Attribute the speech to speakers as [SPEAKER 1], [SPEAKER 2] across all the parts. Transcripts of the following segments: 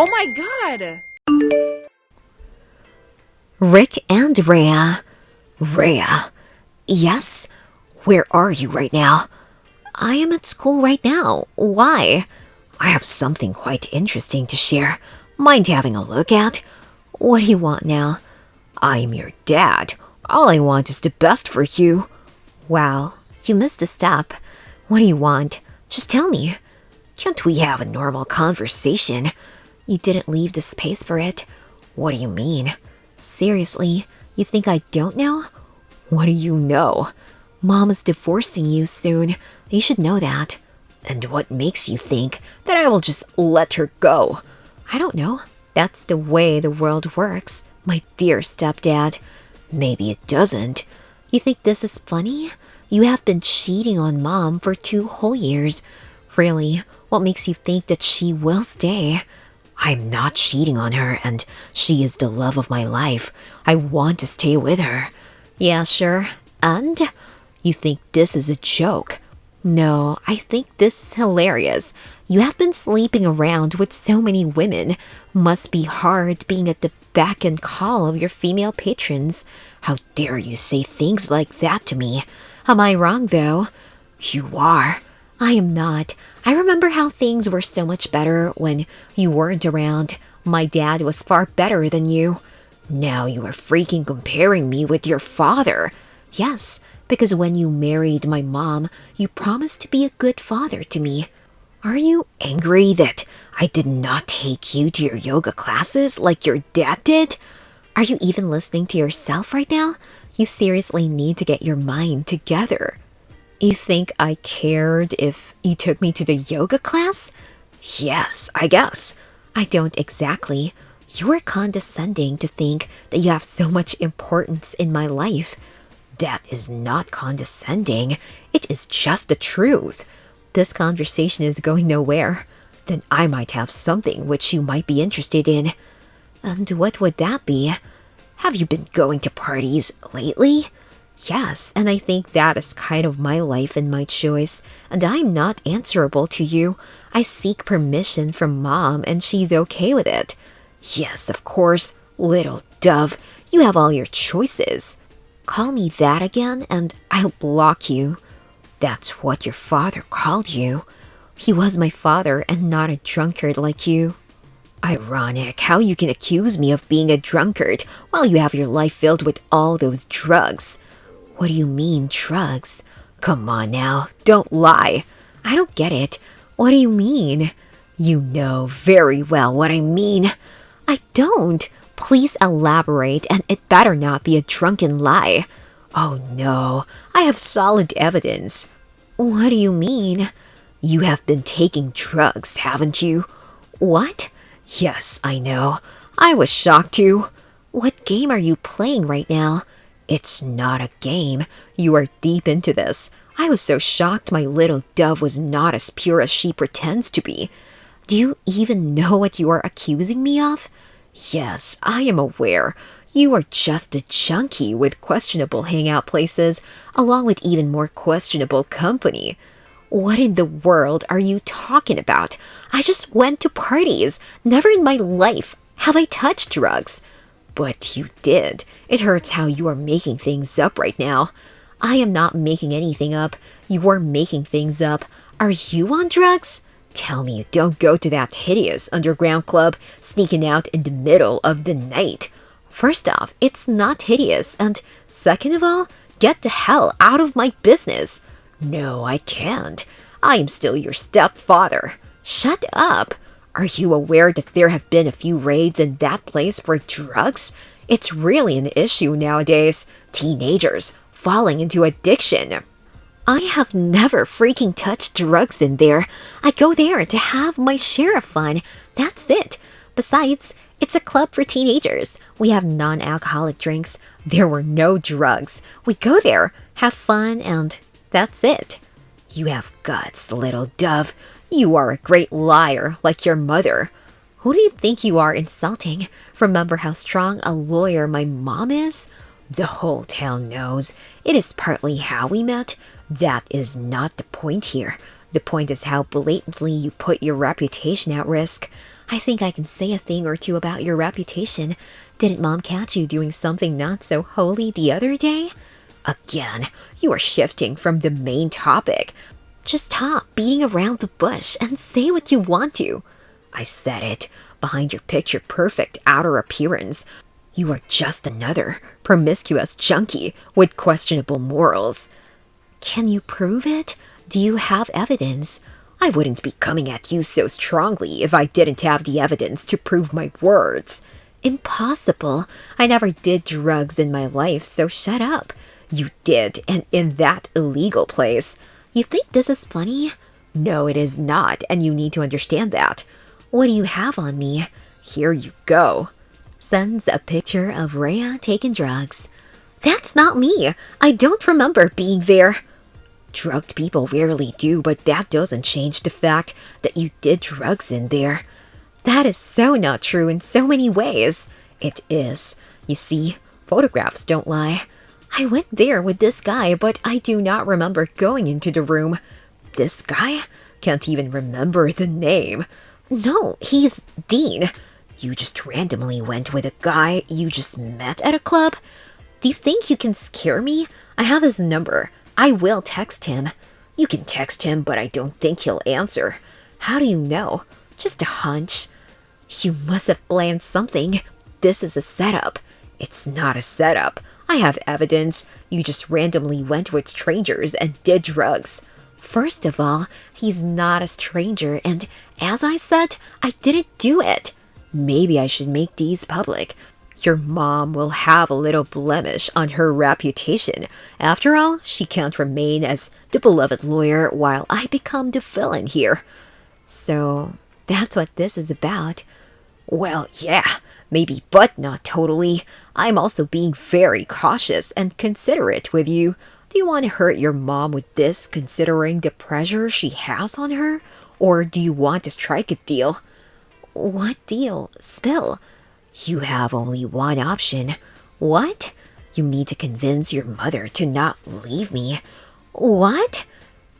[SPEAKER 1] Oh my god!
[SPEAKER 2] Rick and Rhea. Rhea. Yes? Where are you right now? I am at school right now. Why? I have something quite interesting to share. Mind having a look at? What do you want now? I am your dad. All I want is the best for you. Wow, you missed a step. What do you want? Just tell me. Can't we have a normal conversation? You didn't leave the space for it. What do you mean? Seriously, you think I don't know? What do you know? Mom is divorcing you soon. You should know that. And what makes you think that I will just let her go? I don't know. That's the way the world works, my dear stepdad. Maybe it doesn't. You think this is funny? You have been cheating on Mom for 2 whole years. Really, what makes you think that she will stay? I'm not cheating on her, and she is the love of my life. I want to stay with her. Yeah, sure. And? You think this is a joke? No, I think this is hilarious. You have been sleeping around with so many women. Must be hard being at the beck and call of your female patrons. How dare you say things like that to me? Am I wrong, though? You are. I am not. I remember how things were so much better when you weren't around. My dad was far better than you. Now you are freaking comparing me with your father. Yes, because when you married my mom, you promised to be a good father to me. Are you angry that I did not take you to your yoga classes like your dad did? Are you even listening to yourself right now? You seriously need to get your mind together. You think I cared if you took me to the yoga class? Yes, I guess. I don't exactly. You are condescending to think that you have so much importance in my life. That is not condescending. It is just the truth. This conversation is going nowhere. Then I might have something which you might be interested in. And what would that be? Have you been going to parties lately? Yes, and I think that is kind of my life and my choice, and I'm not answerable to you. I seek permission from Mom, and she's okay with it. Yes, of course, little dove, you have all your choices. Call me that again, and I'll block you. That's what your father called you. He was my father and not a drunkard like you. Ironic how you can accuse me of being a drunkard while you have your life filled with all those drugs. What do you mean, drugs? Come on now, don't lie. I don't get it. What do you mean? You know very well what I mean. I don't. Please elaborate, and it better not be a drunken lie. Oh no, I have solid evidence. What do you mean? You have been taking drugs, haven't you? What? Yes, I know. I was shocked too. What game are you playing right now? It's not a game. You are deep into this. I was so shocked my little dove was not as pure as she pretends to be. Do you even know what you are accusing me of? Yes, I am aware. You are just a junkie with questionable hangout places, along with even more questionable company. What in the world are you talking about? I just went to parties. Never in my life have I touched drugs. But you did. It hurts how you are making things up right now. I am not making anything up. You are making things up. Are you on drugs? Tell me you don't go to that hideous underground club sneaking out in the middle of the night. First off, it's not hideous, and second of all, get the hell out of my business. No, I can't. I am still your stepfather. Shut up. Are you aware that there have been a few raids in that place for drugs? It's really an issue nowadays. Teenagers falling into addiction. I have never freaking touched drugs in there. I go there to have my share of fun. That's it. Besides, it's a club for teenagers. We have non-alcoholic drinks. There were no drugs. We go there, have fun, and that's it. You have guts, little dove. You are a great liar, like your mother. Who do you think you are insulting? Remember how strong a lawyer my mom is? The whole town knows. It is partly how we met. That is not the point here. The point is how blatantly you put your reputation at risk. I think I can say a thing or two about your reputation. Didn't Mom catch you doing something not so holy the other day? Again, you are shifting from the main topic. Just stop beating around the bush and say what you want to. I said it. Behind your picture-perfect outer appearance, you are just another promiscuous junkie with questionable morals. Can you prove it? Do you have evidence? I wouldn't be coming at you so strongly if I didn't have the evidence to prove my words. Impossible. I never did drugs in my life, so shut up. You did, and in that illegal place. You think this is funny? No, it is not, and you need to understand that. What do you have on me? Here you go. Sends a picture of Rhea taking drugs. That's not me. I don't remember being there. Drugged people rarely do, but that doesn't change the fact that you did drugs in there. That is so not true in so many ways. It is. You see, photographs don't lie. I went there with this guy, but I do not remember going into the room. This guy? Can't even remember the name. No, he's Dean. You just randomly went with a guy you just met at a club? Do you think you can scare me? I have his number. I will text him. You can text him, but I don't think he'll answer. How do you know? Just a hunch. You must have planned something. This is a setup. It's not a setup. I have evidence. You just randomly went with strangers and did drugs. First of all, he's not a stranger, and as I said, I didn't do it. Maybe I should make these public. Your mom will have a little blemish on her reputation. After all, she can't remain as the beloved lawyer while I become the villain here. So, that's what this is about. Well, yeah, maybe, but not totally. I'm also being very cautious and considerate with you. Do you want to hurt your mom with this, considering the pressure she has on her? Or do you want to strike a deal? What deal? Spill. You have only one option. What? You need to convince your mother to not leave me. What?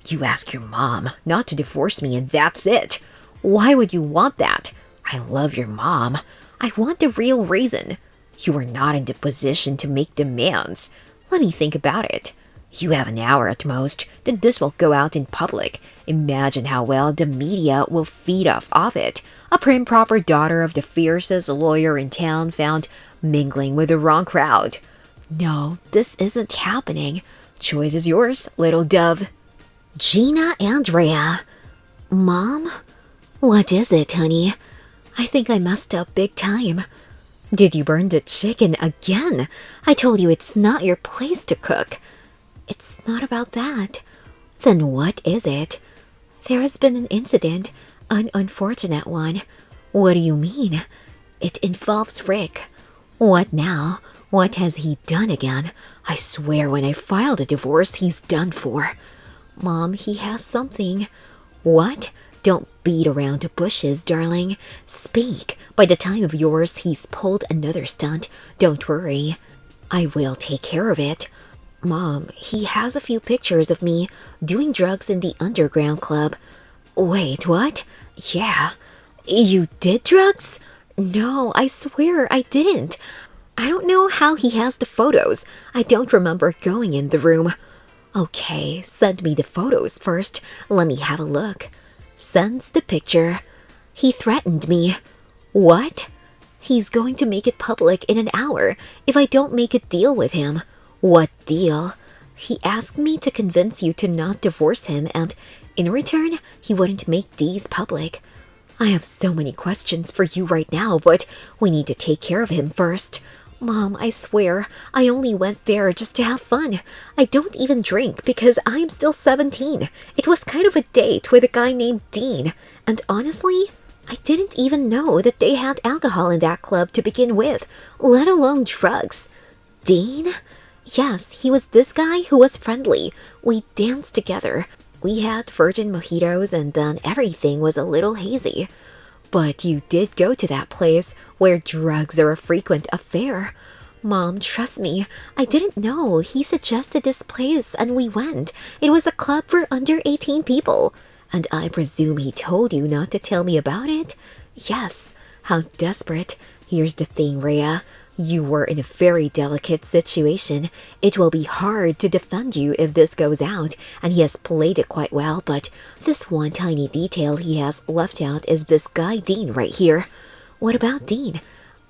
[SPEAKER 2] You ask your mom not to divorce me and that's it. Why would you want that? I love your mom. I want the real reason. You are not in the position to make demands. Let me think about it. You have an hour at most, then this will go out in public. Imagine how well the media will feed off of it. A prim proper daughter of the fiercest lawyer in town found mingling with the wrong crowd. No, this isn't happening. Choice is yours, little dove. Gina and Rhea. Mom? What is it, honey? I think I messed up big time. Did you burn the chicken again? I told you it's not your place to cook. It's not about that. Then what is it? There has been an incident, an unfortunate one. What do you mean? It involves Rick. What now? What has he done again? I swear when I filed a divorce, he's done for. Mom, he has something. What? Don't beat around the bushes, darling. Speak. By the time of yours, he's pulled another stunt. Don't worry. I will take care of it. Mom, he has a few pictures of me doing drugs in the underground club. Wait, what? Yeah. You did drugs? No, I swear I didn't. I don't know how he has the photos. I don't remember going in the room. Okay, send me the photos first. Let me have a look. Sends the picture. He threatened me. What? He's going to make it public in an hour if I don't make a deal with him. What deal? He asked me to convince you to not divorce him, and in return, he wouldn't make these public. I have so many questions for you right now, but we need to take care of him first. Mom, I swear, I only went there just to have fun. I don't even drink because I'm still 17. It was kind of a date with a guy named Dean, and honestly, I didn't even know that they had alcohol in that club to begin with, let alone drugs. Dean? Yes, he was this guy who was friendly. We danced together. We had virgin mojitos and then everything was a little hazy. But you did go to that place where drugs are a frequent affair. Mom, trust me, I didn't know. He suggested this place and we went. It was a club for under 18 people. And I presume he told you not to tell me about it? Yes, how desperate. Here's the thing, Rhea. You were in a very delicate situation. It will be hard to defend you if this goes out, and he has played it quite well, but this one tiny detail he has left out is this guy Dean right here. What about Dean?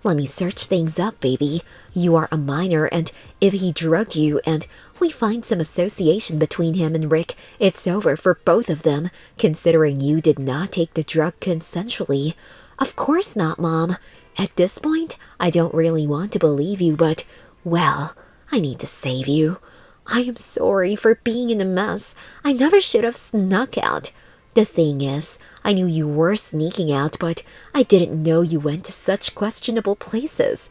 [SPEAKER 2] Let me search things up, baby. You are a minor, and if he drugged you and we find some association between him and Rick, it's over for both of them, considering you did not take the drug consensually. Of course not, Mom. At this point, I don't really want to believe you, but, well, I need to save you. I am sorry for being in a mess. I never should have snuck out. The thing is, I knew you were sneaking out, but I didn't know you went to such questionable places.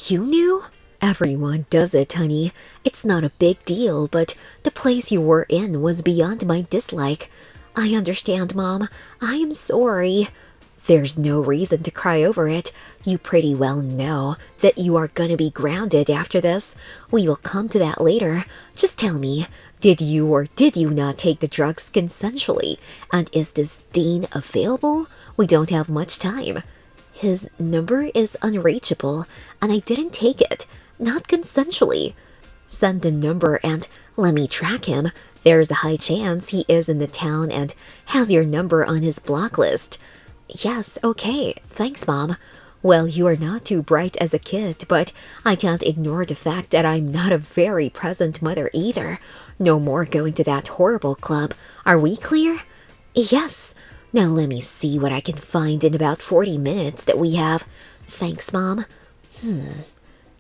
[SPEAKER 2] You knew? Everyone does it, honey. It's not a big deal, but the place you were in was beyond my dislike. I understand, Mom. I am sorry. There's no reason to cry over it. You pretty well know that you are gonna be grounded after this. We will come to that later. Just tell me, did you or did you not take the drugs consensually? And is this Dean available? We don't have much time. His number is unreachable, and I didn't take it. Not consensually. Send the number and let me track him. There's a high chance he is in the town and has your number on his block list. Yes, okay. Thanks, Mom. Well, you are not too bright as a kid, but I can't ignore the fact that I'm not a very present mother either. No more going to that horrible club. Are we clear? Yes. Now let me see what I can find in about 40 minutes that we have. Thanks, Mom.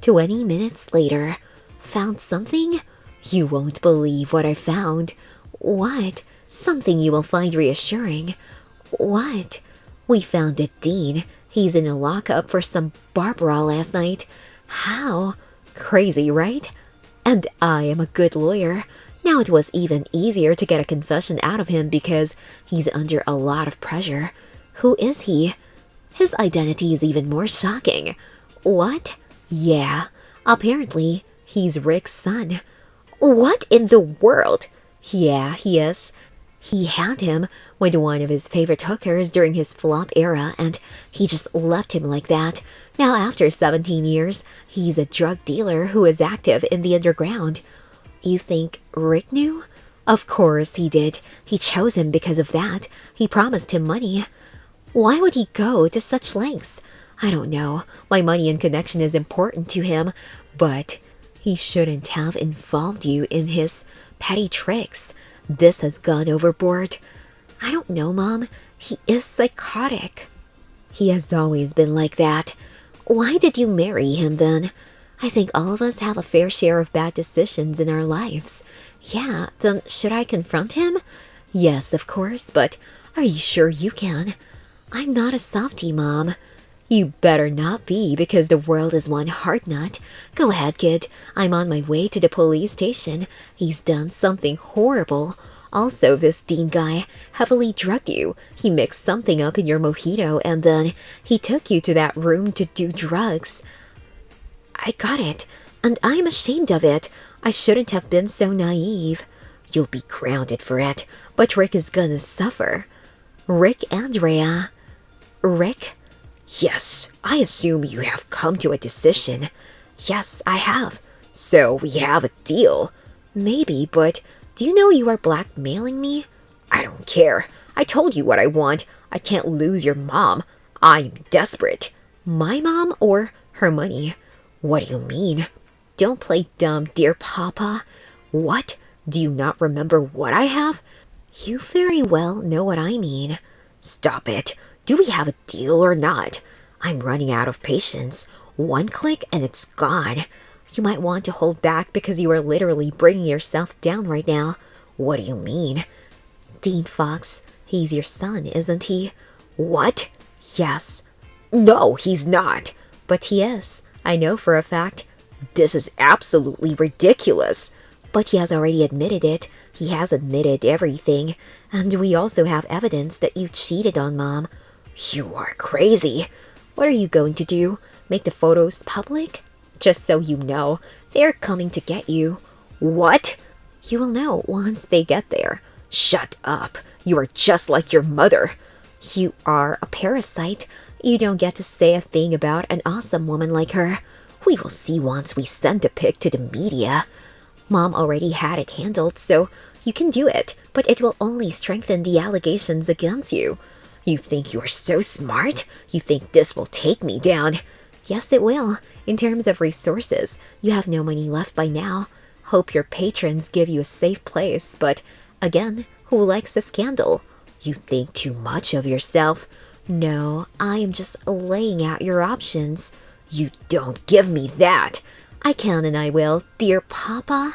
[SPEAKER 2] 20 minutes later. Found something? You won't believe what I found. What? Something you will find reassuring. What? We found it, Dean. He's in a lockup for some Barbara last night. How? Crazy, right? And I am a good lawyer. Now it was even easier to get a confession out of him because he's under a lot of pressure. Who is he? His identity is even more shocking. What? Yeah, apparently he's Rick's son. What in the world? Yeah, he is. He had him with one of his favorite hookers during his flop era, and he just left him like that. Now, after 17 years, he's a drug dealer who is active in the underground. You think Rick knew? Of course he did. He chose him because of that. He promised him money. Why would he go to such lengths? I don't know. My money and connection is important to him, but he shouldn't have involved you in his petty tricks. This has gone overboard. I don't know, Mom. He is psychotic. He has always been like that. Why did you marry him then? I think all of us have a fair share of bad decisions in our lives. Yeah, then should I confront him? Yes, of course, but are you sure you can? I'm not a softie, Mom. You better not be, because the world is one hard nut. Go ahead, kid. I'm on my way to the police station. He's done something horrible. Also, this Dean guy heavily drugged you. He mixed something up in your mojito, and then he took you to that room to do drugs. I got it, and I'm ashamed of it. I shouldn't have been so naive. You'll be grounded for it, but Rick is gonna suffer. Rick and Rhea. Rick? Yes, I assume you have come to a decision. Yes, I have. So we have a deal. Maybe, but do you know you are blackmailing me? I don't care. I told you what I want. I can't lose your mom. I'm desperate. My mom or her money? What do you mean? Don't play dumb, dear Papa. What? Do you not remember what I have? You very well know what I mean. Stop it. Do we have a deal or not? I'm running out of patience. One click and it's gone. You might want to hold back because you are literally bringing yourself down right now. What do you mean? Dean Fox, he's your son, isn't he? What? Yes. No, he's not. But he is. I know for a fact. This is absolutely ridiculous. But he has already admitted it. He has admitted everything. And we also have evidence that you cheated on Mom. You are crazy. What are you going to do? Make the photos public? Just so you know, they're coming to get you. What? You will know once they get there. Shut up. You are just like your mother. You are a parasite. You don't get to say a thing about an awesome woman like her. We will see once we send the pic to the media. Mom already had it handled, so you can do it, but it will only strengthen the allegations against you. You think you're so smart? You think this will take me down? Yes, it will. In terms of resources, you have no money left by now. Hope your patrons give you a safe place, but again, who likes a scandal? You think too much of yourself. No, I am just laying out your options. You don't give me that. I can and I will, dear Papa.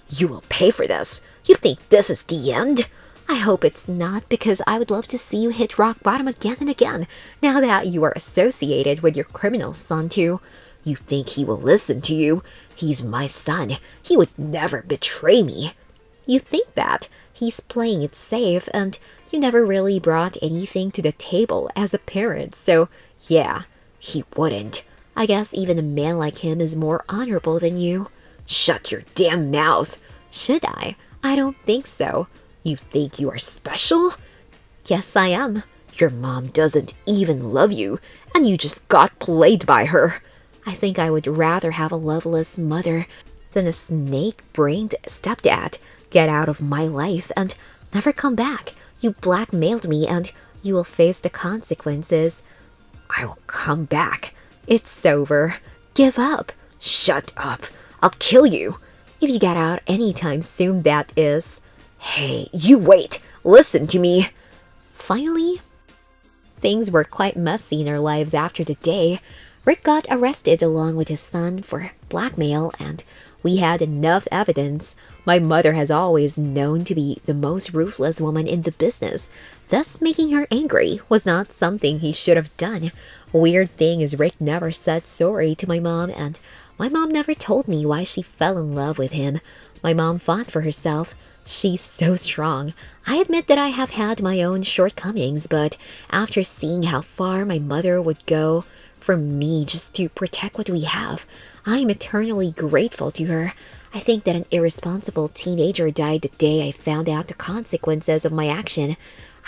[SPEAKER 2] You will pay for this. You think this is the end? I hope it's not, because I would love to see you hit rock bottom again and again, now that you are associated with your criminal son too. You think he will listen to you? He's my son. He would never betray me. You think that. He's playing it safe, and you never really brought anything to the table as a parent, so yeah, he wouldn't. I guess even a man like him is more honorable than you. Shut your damn mouth. Should I? I don't think so. You think you are special? Yes, I am. Your mom doesn't even love you, and you just got played by her. I think I would rather have a loveless mother than a snake-brained stepdad. Get out of my life and never come back. You blackmailed me, and you will face the consequences. I will come back. It's over. Give up. Shut up. I'll kill you. If you get out anytime soon, that is. Hey, you wait. Listen to me. Finally, things were quite messy in our lives after the day. Rick got arrested along with his son for blackmail, and we had enough evidence. My mother has always known to be the most ruthless woman in the business. Thus, making her angry was not something he should have done. Weird thing is, Rick never said sorry to my mom, and my mom never told me why she fell in love with him. My mom fought for herself. She's so strong. I admit that I have had my own shortcomings, but after seeing how far my mother would go for me just to protect what we have, I am eternally grateful to her. I think that an irresponsible teenager died the day I found out the consequences of my action.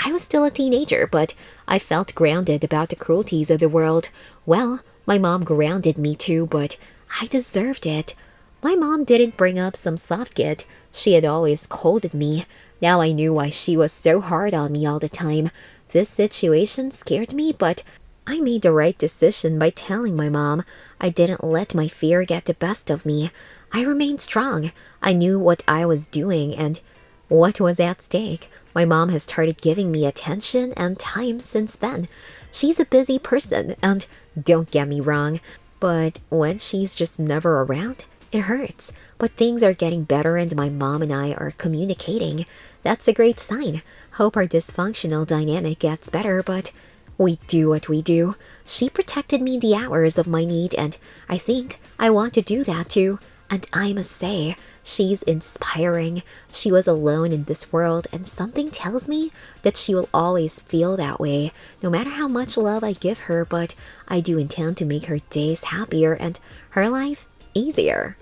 [SPEAKER 2] I was still a teenager, but I felt grounded about the cruelties of the world. Well, my mom grounded me too, but I deserved it. My mom didn't bring up some soft kid. She had always scolded me. Now I knew why she was so hard on me all the time. This situation scared me, but I made the right decision by telling my mom. I didn't let my fear get the best of me. I remained strong. I knew what I was doing and what was at stake. My mom has started giving me attention and time since then. She's a busy person, and don't get me wrong, but when she's just never around, it hurts. But things are getting better and my mom and I are communicating. That's a great sign. Hope our dysfunctional dynamic gets better, but we do what we do. She protected me the hours of my need, and I think I want to do that too. And I must say, she's inspiring. She was alone in this world, and something tells me that she will always feel that way, no matter how much love I give her, but I do intend to make her days happier and her life easier.